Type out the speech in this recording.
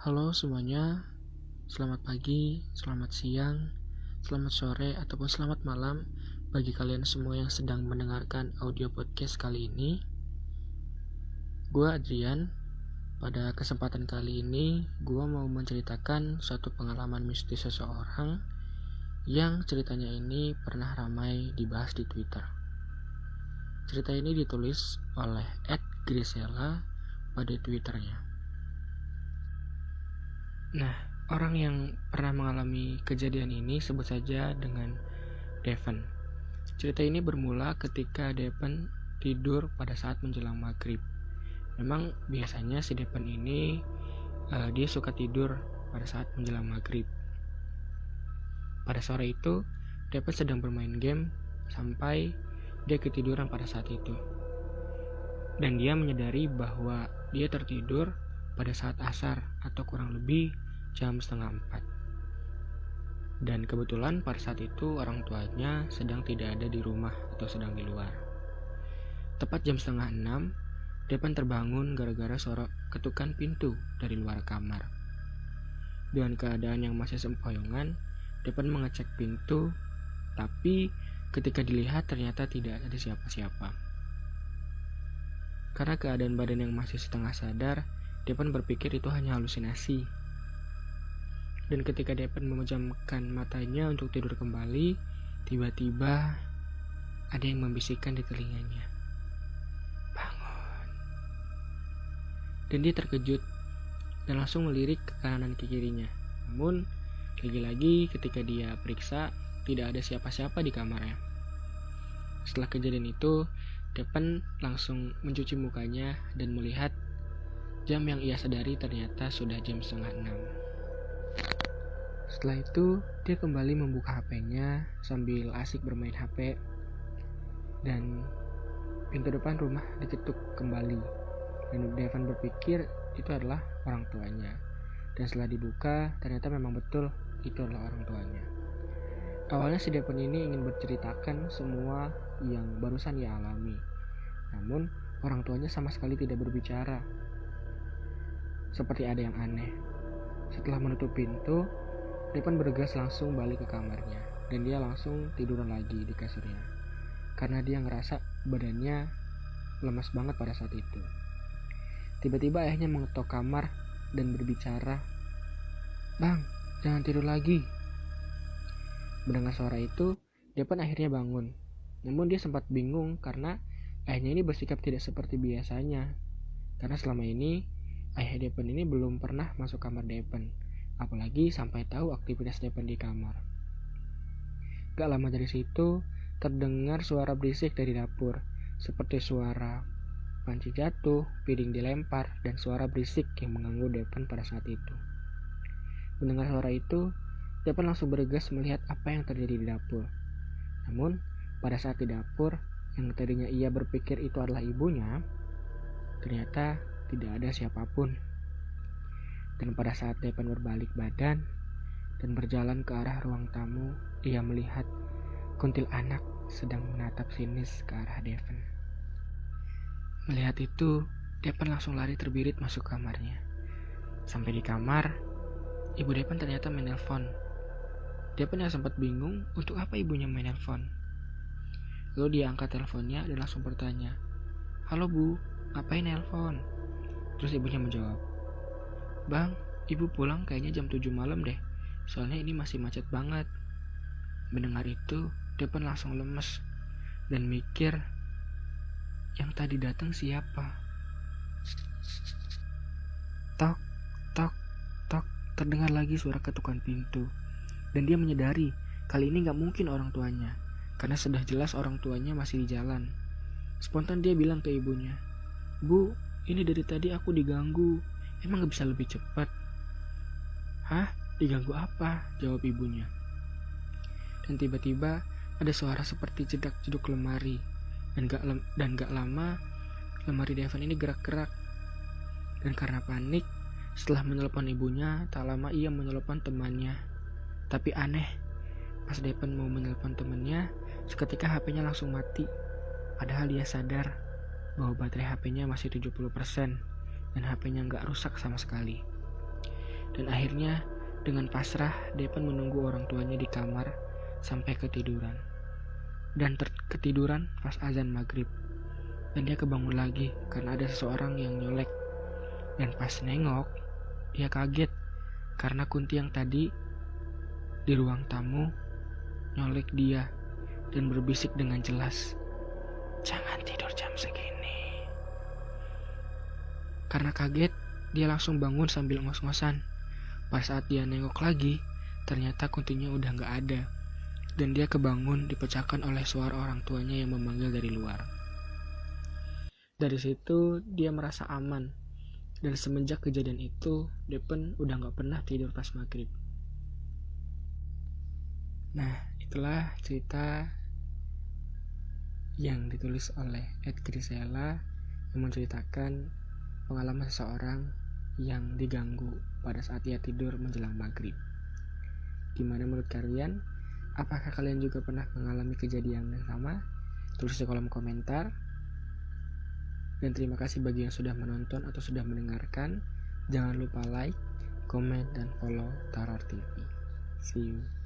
Halo semuanya, selamat pagi, selamat siang, selamat sore, ataupun selamat malam bagi kalian semua yang sedang mendengarkan audio podcast kali ini. Gue Adrian. Pada kesempatan kali ini, gue mau menceritakan suatu pengalaman mistis seseorang yang ceritanya ini pernah ramai dibahas di Twitter. Cerita ini ditulis oleh @grisela pada Twitternya. Nah, orang yang pernah mengalami kejadian ini sebut saja dengan Devon. Cerita ini bermula ketika Devon tidur pada saat menjelang maghrib. Memang biasanya si Devon ini dia suka tidur pada saat menjelang maghrib. Pada sore itu, Devon sedang bermain game sampai dia ketiduran pada saat itu. Dan dia menyadari bahwa dia tertidur pada saat asar atau kurang lebih jam 3:30. Dan kebetulan pada saat itu orang tuanya sedang tidak ada di rumah atau sedang di luar. Tepat jam 5:30, Devon terbangun gara-gara suara ketukan pintu dari luar kamar. Dengan keadaan yang masih sempoyongan, Devon mengecek pintu, tapi ketika dilihat ternyata tidak ada siapa-siapa. Karena keadaan badan yang masih setengah sadar, Devon berpikir itu hanya halusinasi. Dan ketika Devon memejamkan matanya untuk tidur kembali, tiba-tiba ada yang membisikkan di telinganya, "Bangun." Dan dia terkejut dan langsung melirik ke kanan dan ke kirinya. Namun, lagi-lagi ketika dia periksa, tidak ada siapa-siapa di kamarnya. Setelah kejadian itu, Devon langsung mencuci mukanya dan melihat jam yang ia sadari ternyata sudah jam 5:30. Setelah itu, dia kembali membuka HP-nya sambil asik bermain HP dan pintu depan rumah diketuk kembali. Dan Devon berpikir itu adalah orang tuanya. Dan setelah dibuka, ternyata memang betul itu adalah orang tuanya. Awalnya si Devon ini ingin berceritakan semua yang barusan ia alami. Namun, orang tuanya sama sekali tidak berbicara. Seperti ada yang aneh. Setelah menutup pintu, Devon bergegas langsung balik ke kamarnya. Dan dia langsung tiduran lagi di kasurnya. Karena dia ngerasa badannya lemas banget pada saat itu. Tiba-tiba ayahnya mengetok kamar dan berbicara, "Bang, jangan tidur lagi." Mendengar suara itu, Devon akhirnya bangun. Namun dia sempat bingung karena ayahnya ini bersikap tidak seperti biasanya. Karena selama ini, ayah Devon ini belum pernah masuk kamar Devon. Apalagi sampai tahu aktivitas Devon di kamar. Gak lama dari situ, terdengar suara berisik dari dapur. Seperti suara panci jatuh, piring dilempar, dan suara berisik yang mengganggu Devon pada saat itu. Mendengar suara itu, Devon langsung bergegas melihat apa yang terjadi di dapur. Namun, pada saat di dapur, yang tadinya ia berpikir itu adalah ibunya, ternyata tidak ada siapapun. Dan pada saat Devon berbalik badan dan berjalan ke arah ruang tamu, ia melihat kuntilanak sedang menatap sinis ke arah Devon. Melihat itu, Devon langsung lari terbirit masuk kamarnya. Sampai di kamar, ibu Devon ternyata menelpon. Devon yang sempat bingung untuk apa ibunya menelpon. Lalu dia angkat teleponnya dan langsung bertanya, "Halo Bu, ngapain nelpon?" Terus ibunya menjawab, "Bang, ibu pulang kayaknya jam 7 malam deh. Soalnya ini masih macet banget." Mendengar itu, Devon langsung lemes dan mikir, yang tadi datang siapa? Tok, tok, tok, terdengar lagi suara ketukan pintu. Dan dia menyadari, kali ini gak mungkin orang tuanya, karena sudah jelas orang tuanya masih di jalan. Spontan dia bilang ke ibunya, "Bu, ini dari tadi aku diganggu. Emang gak bisa lebih cepat?" "Hah? Diganggu apa?" jawab ibunya. Dan tiba-tiba ada suara seperti jedak-jeduk lemari. Dan gak lama, lemari Devon ini gerak-gerak. Dan karena panik, setelah menelpon ibunya, tak lama ia menelpon temannya. Tapi aneh, pas Devon mau menelpon temannya, seketika HP-nya langsung mati. Padahal dia sadar bahwa baterai HP-nya masih 70% dan HP-nya nggak rusak sama sekali. Dan akhirnya dengan pasrah Devan menunggu orang tuanya di kamar sampai ketiduran. Dan ketiduran pas azan maghrib. Dan dia kebangun lagi karena ada seseorang yang nyolek. Dan pas nengok, dia kaget karena Kunti yang tadi di ruang tamu nyolek dia dan berbisik dengan jelas, "Jangan tidur jam segini." Karena kaget, dia langsung bangun sambil ngos-ngosan. Pas saat dia nengok lagi, ternyata Kuntinya udah gak ada. Dan dia kebangun dipecahkan oleh suara orang tuanya yang memanggil dari luar. Dari situ dia merasa aman. Dan semenjak kejadian itu, Devan udah gak pernah tidur pas maghrib. Nah, itulah cerita yang ditulis oleh Ed Grisela yang menceritakan pengalaman seseorang yang diganggu pada saat ia tidur menjelang maghrib. Gimana menurut kalian? Apakah kalian juga pernah mengalami kejadian yang sama? Tulis di kolom komentar. Dan terima kasih bagi yang sudah menonton atau sudah mendengarkan. Jangan lupa like, comment, dan follow Terror TV. See you.